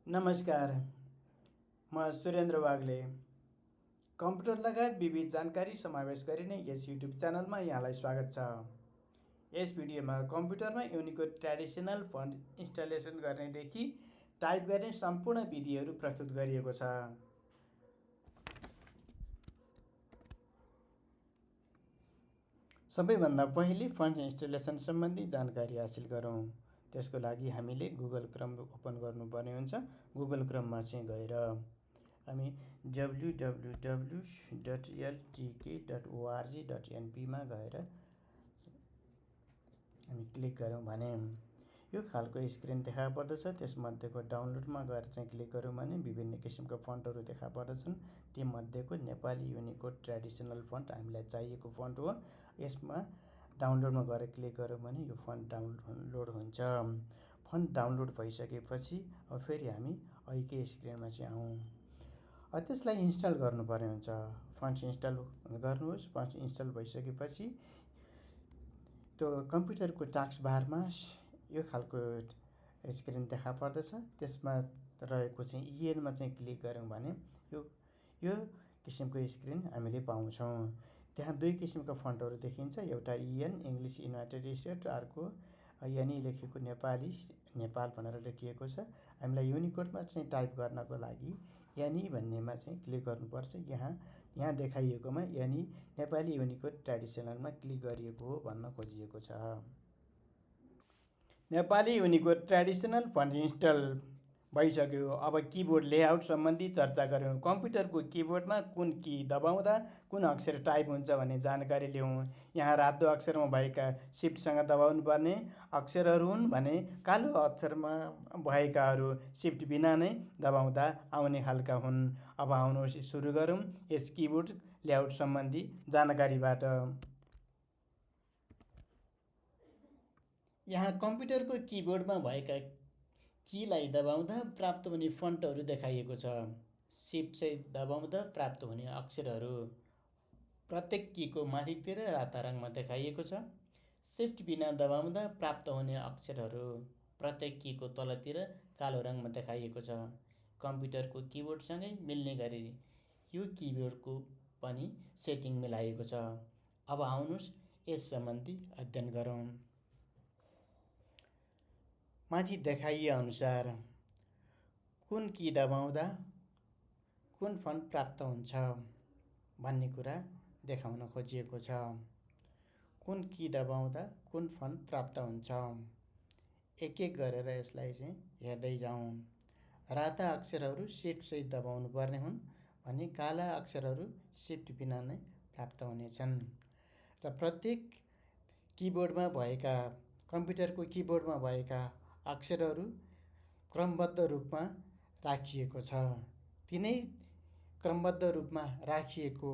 नमस्कार, म सुरेन्द्र वाग्ले। कम्प्युटर लगायत विविध जानकारी समावेश गरिने यस युट्युब च्यानलमा यहाँलाई स्वागत छ। यस भिडियोमा कम्प्युटरमा युनिकोड ट्रेडिसनल फन्ट इन्स्टलेसन गर्नेदेखि टाइप गर्ने सम्पूर्ण विधिहरू प्रस्तुत गरिएको छ। सबैभन्दा पहिले फन्ट इन्स्टलेसन सम्बन्धी जानकारी हासिल गरौँ। त्यसको लागि हामीले गुगल क्रोम ओपन गर्नुपर्ने हुन्छ। गुगल क्रोममा चाहिँ गएर हामी www.ltk.org.np मा गएर हामी क्लिक गऱ्यौँ भने यो खालको स्क्रिन देखा पर्दछ। त्यसमध्येको डाउनलोडमा गएर चाहिँ क्लिक गऱ्यौँ भने विभिन्न किसिमका फन्टहरू देखा पर्दछन्। तीमध्येको नेपाली युनिकोड ट्रेडिसनल फन्ट हामीलाई चाहिएको फन्ट हो। यसमा डाउनलोडमा गएर क्लिक गऱ्यौँ भने यो फन्ट डाउनलोड हुन्छ। फन्ट डाउनलोड भइसकेपछि अब फेरि हामी अघिकै स्क्रिनमा चाहिँ आउँ। त्यसलाई इन्स्टल गर्नुपर्ने हुन्छ। फन्ट इन्स्टल गर्नुहोस्। फन्ट इन्स्टल भइसकेपछि त्यो कम्प्युटरको टास्क बारमा यो खालको स्क्रिन देखा पर्दछ। त्यसमा रहेको चाहिँ इएनमा चाहिँ क्लिक गऱ्यौँ भने यो किसिमको स्क्रिन हामीले पाउँछौँ। त्यहाँ दुई किसिमका फन्टहरू देखिन्छ। एउटा इएन इङ्ग्लिस युनाइटेड स्टेट, अर्को यनि लेखेको नेपाल भनेर लेखिएको छ। हामीलाई युनिकोडमा चाहिँ टाइप गर्नको लागि यनि भन्नेमा चाहिँ क्लिक गर्नुपर्छ। यहाँ देखाइएकोमा यनि नेपाली युनिकोड ट्रेडिसनलमा क्लिक गरिएको हो भन्न खोजिएको छ। Nepali Unicode traditional font install भइसक्यो। अब किबोर्ड लेआउट सम्बन्धी चर्चा गऱ्यौँ। कम्प्युटरको किबोर्डमा कुन की दबाउँदा कुन अक्षर टाइप हुन्छ भन्ने जानकारी लिउँ। यहाँ रातो अक्षरमा भएका सिफ्टसँग दबाउनु पर्ने अक्षरहरू हुन् भने कालो अक्षरमा भएकाहरू सिफ्ट बिना नै दबाउँदा आउने खालका हुन्। अब आउनुहोस् सुरु गरौँ यस किबोर्ड लेआउट सम्बन्धी जानकारीबाट। यहाँ कम्प्युटरको किबोर्डमा भएका कीलाई दबाउँदा प्राप्त हुने फन्टहरू देखाइएको छ। सिफ्ट चाहिँ दबाउँदा प्राप्त हुने अक्षरहरू प्रत्येक कीको माथितिर राता रङमा देखाइएको छ। सिफ्ट बिना दबाउँदा प्राप्त हुने अक्षरहरू प्रत्येक कीको तलतिर कालो रङमा देखाइएको छ। कम्प्युटरको किबोर्डसँगै मिल्ने गरी यो किबोर्डको पनि सेटिङ मिलाइएको छ। अब आउनुहोस् यस सम्बन्धी अध्ययन गरौँ। माथि देखाइए अनुसार कुन की दबाउँदा कुन फन्ट प्राप्त हुन्छ भन्ने कुरा देखाउन खोजिएको छ। कुन की दबाउँदा कुन फन्ट प्राप्त हुन्छ, एक एक गरेर यसलाई चाहिँ हेर्दै जाउँ। राता अक्षरहरू सिफ्टसहित दबाउनु पर्ने हुन् भने काला अक्षरहरू सिफ्ट बिना नै प्राप्त हुनेछन्। र प्रत्येक किबोर्डमा भएका कम्प्युटरको किबोर्डमा भएका अक्षरहरू क्रमबद्ध रूपमा राखिएको छ। तिनै क्रमबद्ध रूपमा राखिएको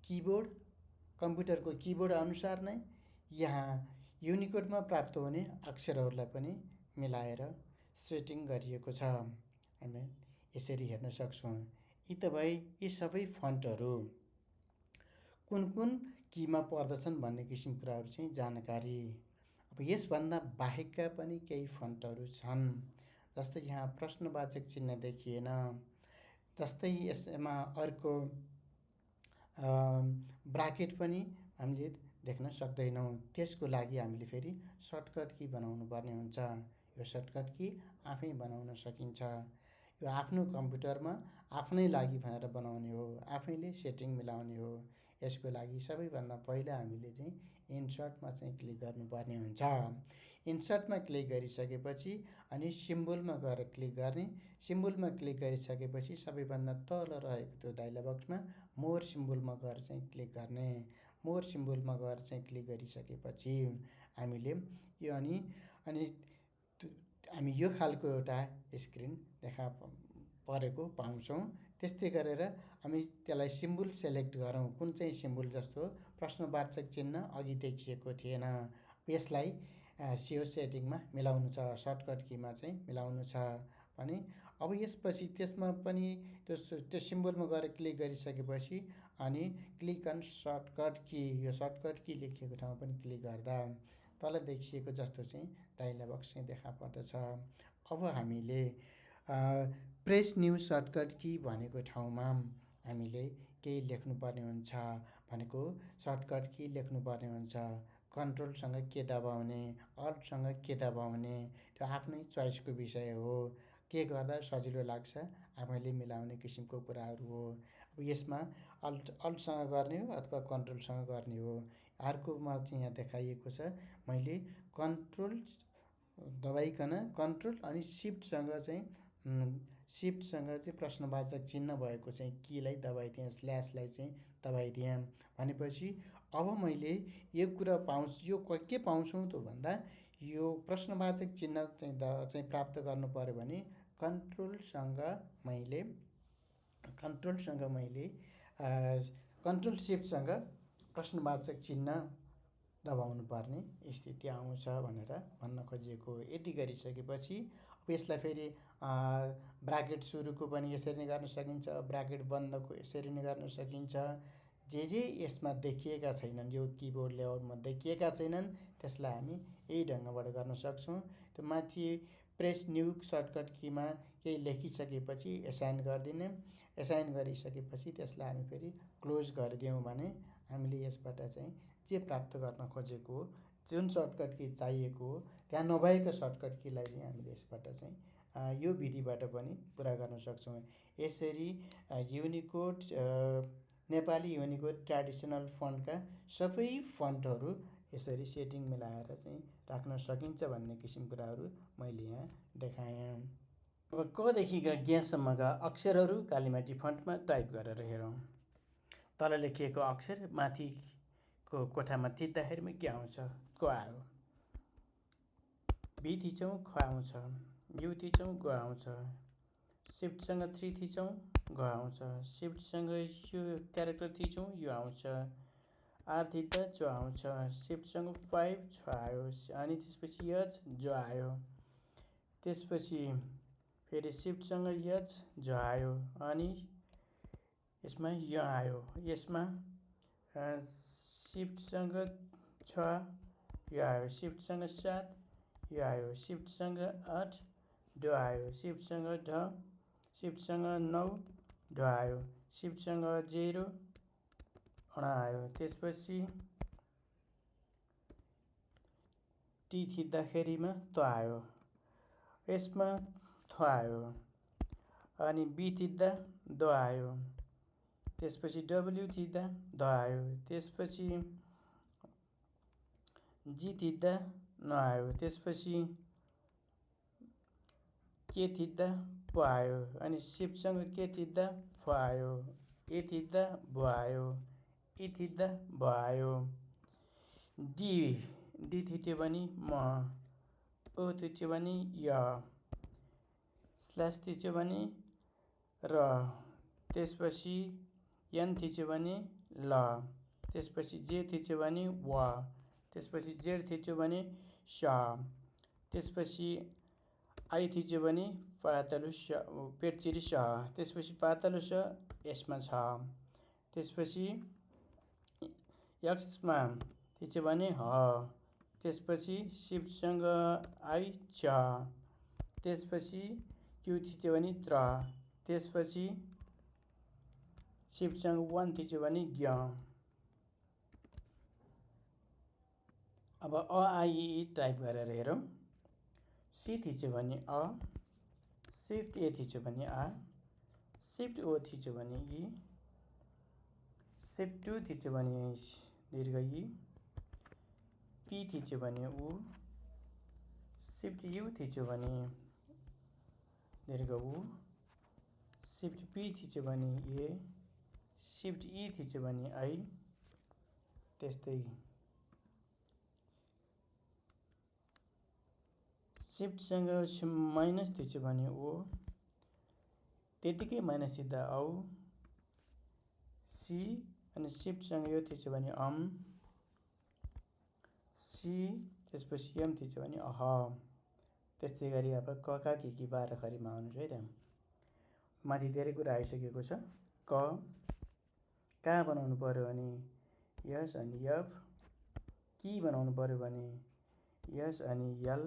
किबोर्ड कम्प्युटरको किबोर्ड अनुसार नै यहाँ युनिकोडमा प्राप्त हुने अक्षरहरूलाई पनि मिलाएर सेटिङ गरिएको छ। हामी यसरी हेर्न सक्छौँ। यी त भए यी सबै फन्टहरू कुन कुन कीमा पर्दछन् भन्ने किसिम कुराहरू चाहिँ जानकारी। अब यसभन्दा बाहेकका पनि केही फन्टहरू छन्। जस्तै यहाँ प्रश्नवाचक चिन्ह देखिएन। जस्तै यसमा अर्को ब्राकेट पनि हामीले देख्न सक्दैनौँ। त्यसको लागि हामीले फेरि सर्टकट की बनाउनु पर्ने हुन्छ। यो सर्टकट की आफै बनाउन सकिन्छ। यो आफ्नो कम्प्युटरमा आफ्नै लागि भनेर बनाउने हो, आफैले सेटिङ मिलाउने हो। यसको लागि सबैभन्दा पहिला हामीले चाहिँ इन्सर्टमा चाहिँ क्लिक गर्नुपर्ने हुन्छ। इन्सर्टमा क्लिक गरिसकेपछि अनि सिम्बोलमा गएर क्लिक गर्ने। सिम्बोलमा क्लिक गरिसकेपछि सबैभन्दा तल रहेको त्यो डायलग बक्समा मोर सिम्बोलमा गएर चाहिँ क्लिक गर्ने। मोर सिम्बोलमा गएर चाहिँ क्लिक गरिसकेपछि हामीले यो अनि हामी यो खालको एउटा स्क्रिन देखा परेको पाउँछौँ। त्यस्तै गरेर हामी त्यसलाई सिम्बोल सेलेक्ट गरौँ। कुन चाहिँ सिम्बोल जस्तो प्रश्नवाचक चिन्ह अघि देखिएको थिएन। यसलाई सिओ सेटिङमा मिलाउनु छ, सर्टकट कीमा चाहिँ मिलाउनु छ भने अब यसपछि त्यसमा पनि त्यो सिम्बोलमा गएर क्लिक गरिसकेपछि अनि क्लिक अन सर्टकट की, यो सर्टकट की लेखिएको ठाउँमा पनि क्लिक गर्दा तल देखिएको जस्तो चाहिँ डायलग बक्स चाहिँ देखा पर्दछ। अब हामीले प्रेस न्यु सर्टकट की भनेको ठाउँमा हामीले केही लेख्नुपर्ने हुन्छ भनेको सर्टकट की लेख्नुपर्ने हुन्छ। कन्ट्रोलसँग के दबाउने, अल्टसँग के दबाउने त्यो आफ्नै चोइसको विषय हो। के गर्दा सजिलो लाग्छ आफैले मिलाउने किसिमको कुराहरू हो। अब यसमा अल्टसँग गर्ने हो अथवा कन्ट्रोलसँग गर्ने हो। अर्कोमा चाहिँ यहाँ देखाइएको छ मैले कन्ट्रोल दबाइकन कन्ट्रोल अनि सिफ्टसँग चाहिँ प्रश्नवाचक चिन्ह भएको चाहिँ कीलाई दबाइदिएँ, स्ल्यासलाई चाहिँ दबाइदिएँ भनेपछि अब मैले यो कुरा यो के पाउँछौँ त भन्दा यो प्रश्नवाचक चिन्ह चाहिँ प्राप्त गर्नु पर्यो भने कन्ट्रोल सिफ्टसँग प्रश्नवाचक चिन्ह दबाउनु पर्ने स्थिति आउँछ भनेर भन्न खोजिएको हो। यति गरिसकेपछि अब यसलाई फेरि ब्राकेट सुरुको पनि यसरी नै गर्न सकिन्छ, ब्राकेट बन्दको यसरी नै गर्न सकिन्छ। जे यसमा देखिएका छैनन्, यो किबोर्ड लेआउटमा देखिएका छैनन् त्यसलाई हामी यही ढङ्गबाट गर्न सक्छौँ। त्यो माथि प्रेस न्यु सर्टकट कीमा केही लेखिसकेपछि एसाइन गरिदिने, एसाइन गरिसकेपछि त्यसलाई हामी फेरि क्लोज गरिदियौँ भने हामीले यसबाट चाहिँ जे प्राप्त गर्न खोजेको हो, जुन सर्टकट की चाहिएको हो त्यहाँ नभएका सर्टकट कीलाई चाहिँ हामीले यसबाट चाहिँ यो विधिबाट पनि पुरा गर्न सक्छौँ। यसरी युनिकोड नेपाली युनिकोड ट्रेडिसनल फन्टका सबै फन्टहरू यसरी सेटिङ मिलाएर चाहिँ राख्न सकिन्छ भन्ने किसिम कुराहरू मैले यहाँ देखाएँ। अब कदेखि ज्ञसम्मका अक्षरहरू कालीमाटी फन्टमा टाइप गरेर हेरौँ। तल लेखिएको अक्षर माथिको कोठामा थिच्दाखेरिमा के आउँछ? क आयो। बी थिचौँ ख आउँछ, यु थिचौँ ग आउँछ, सिफ्टसँग 3 थिचौँ ग आउँछ, सिफ्टसँग यो क्यारेक्टर थिचौँ यो आउँछ, आर थिच्दा च आउँछ, सिफ्टसँग 5 छ आयो, अनि त्यसपछि एच ज आयो, त्यसपछि फेरि सिफ्टसँग एच ज आयो, अनि यसमा य आयो, यसमा सिफ्टसँग 6 यो आयो, सिफ्टसँग 7 यो आयो, सिफ्टसँग 8 ड आयो, सिफ्टसँग ढ, सिफ्टसँग 9 ढ आयो, सिफ्टसँग 0 अण आयो, त्यसपछि टी थिच्दाखेरिमा त आयो, यसमा थ आयो, अनि बी थिच्दा द आयो, त्यसपछि डब्ल्यु थिच्दा ध आयो, त्यसपछि जी थिच्दा न आयो, त्यसपछि के थिच्दा प आयो, अनि सिफ्टसँग के थिच्दा फ आयो, ए थिच्दा ब आयो, ई थिच्दा भ आयो, डी थिच्यो भने म, ओ थिच्यो भने य, स्ल्यास थिच्यो भने र, त्यसपछि एन थिच्यो भने ल, त्यसपछि जे थिच्यो भने व, त्यसपछि जेड थिच्यो भने स, त्यसपछि आई थिच्यो भने पातलो स पेटचिरी स, त्यसपछि पातलो स यसमा छ, त्यसपछि एक्समा थिच्यो भने ह, त्यसपछि सिफ्टसँग आई छ, त्यसपछि क्यु थिच्यो भने त्र, त्यसपछि सिफ्टसँग 1 थिच्यो भने ज्ञ। अब अ आ इ ई टाइप गरेर हेरौँ। सी थिच्यो भने अ, सिफ्ट ए थिच्यो भने आ, सिफ्ट ओ थिच्यो भने ई, सिफ्ट 2 थिच्यो भने दीर्घ ई, पी थिच्यो भने उ, सिफ्ट यु थिच्यो भने दीर्घ उ, सिफ्ट पी थिच्यो भने ए, सिफ्ट ई थिच्यो भने आई, त्यस्तै सिफ्टसँग माइनस थिच्यो भने ओ, त्यतिकै माइनस थिच्दा औ, सी, अनि सिफ्टसँग यो थिच्यो भने सी, त्यसपछि एम थिच्यो भने अह। त्यस्तै गरी अब कका कि बाह्रखरीमा आउनुहोस् है त। माथि धेरै कुरा आइसकेको छ। कहाँ बनाउनु पर्यो भने यस अनि एफ, की बनाउनु पर्यो भने यस अनि यल,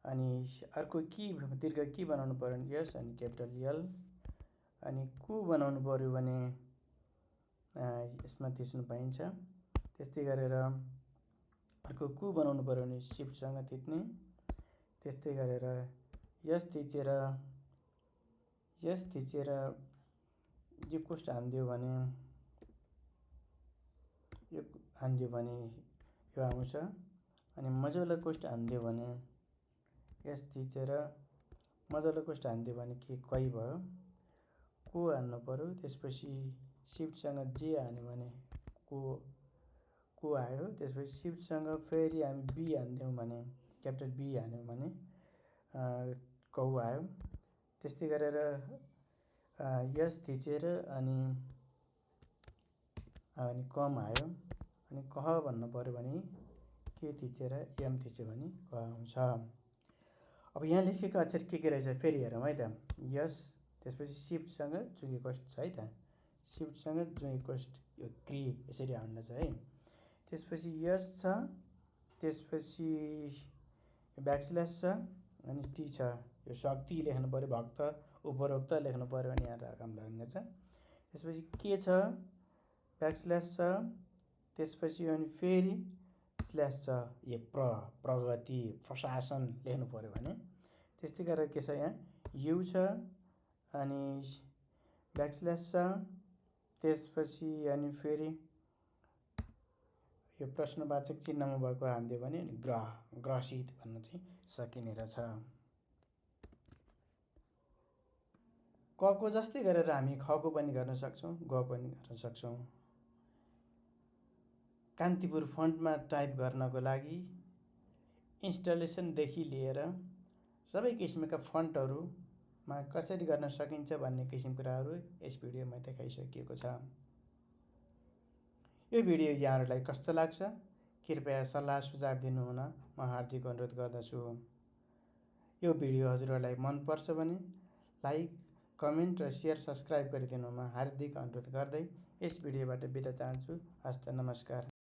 अनि अर्को की दीर्घ की बनाउनु पर्यो भने यस अनि क्यापिटल यल। अनि कु बनाउनु पर्यो भने यसमा थिच्नु पाइन्छ। त्यस्तै गरेर अर्को कु बनाउनु पर्यो भने सिफ्टसँग थिच्ने। त्यस्तै गरेर यस थिचेर यो कोष्ट हानिदियो भने यो आउँछ। अनि मझौला कोष्ट हानिदियो भने यस थिचेर मझौला कोष्ट हानिदियो भने के कै भयो, को हान्नु पर्यो। त्यसपछि सिफ्टसँग जे हान्यो भने को आयो। त्यसपछि सिफ्टसँग फेरि हामी बी हानिदियौँ भने क्यापिटल बी हान्यौँ भने कौ आयो। त्यस्तै गरेर यस थिचेर अनि कम आयो। अनि कह भन्नु पर्यो भने के थिचेर एम थिच्यो भने क आउँछ। अब यहाँ लेखेको अक्षर के रहेछ फेरि हेरौँ है त। यस त्यसपछि सिफ्टसँग जुगे कोष्ट छ है त। सिफ्टसँग जुगे कोष्ट यो क्री यसरी हान्नु छ है। त्यसपछि यस छ, त्यसपछि ब्याकस्ल्यास छ अनि टी छ। यो शक्ति लेख्नु पर्यो, भक्त उपरोक्त लेख्नु पर्यो भने यहाँ रकम लाग्नेछ। त्यसपछि के छ, ब्याकस्ल्यास छ, त्यसपछि अनि फेरि स्ल्यास छ। यो प्रगति प्रशासन लेख्नु पर्यो भने। त्यस्तै गरेर के छ यहाँ यु छ अनि ब्याकस्ल्यास छ, त्यसपछि अनि फेरि यो प्रश्नवाचक चिन्हमा भएको हानिदियो भने ग्रसित भन्न चाहिँ सकिने रहेछ। कको जस्तै गरेर हामी खको पनि गर्न सक्छौँ, ग पनि गर्न सक्छौँ। कान्तिपुर फन्टमा टाइप गर्नको लागि इन्स्टलेसनदेखि लिएर सबै किसिमका फन्टहरूमा कसरी गर्न सकिन्छ भन्ने किसिम कुराहरू यस भिडियोमा देखाइसकिएको छ। यो भिडियो यहाँहरूलाई कस्तो लाग्छ कृपया सल्लाह सुझाव दिनुहुन म हार्दिक अनुरोध गर्दछु। यो भिडियो हजुरहरूलाई मनपर्छ भने लाइक, कमेन्ट र सेयर, सब्सक्राइब गरिदिनुमा हार्दिक अनुरोध गर्दै यस भिडियोबाट बिदा चाहन्छु। हस्त नमस्कार।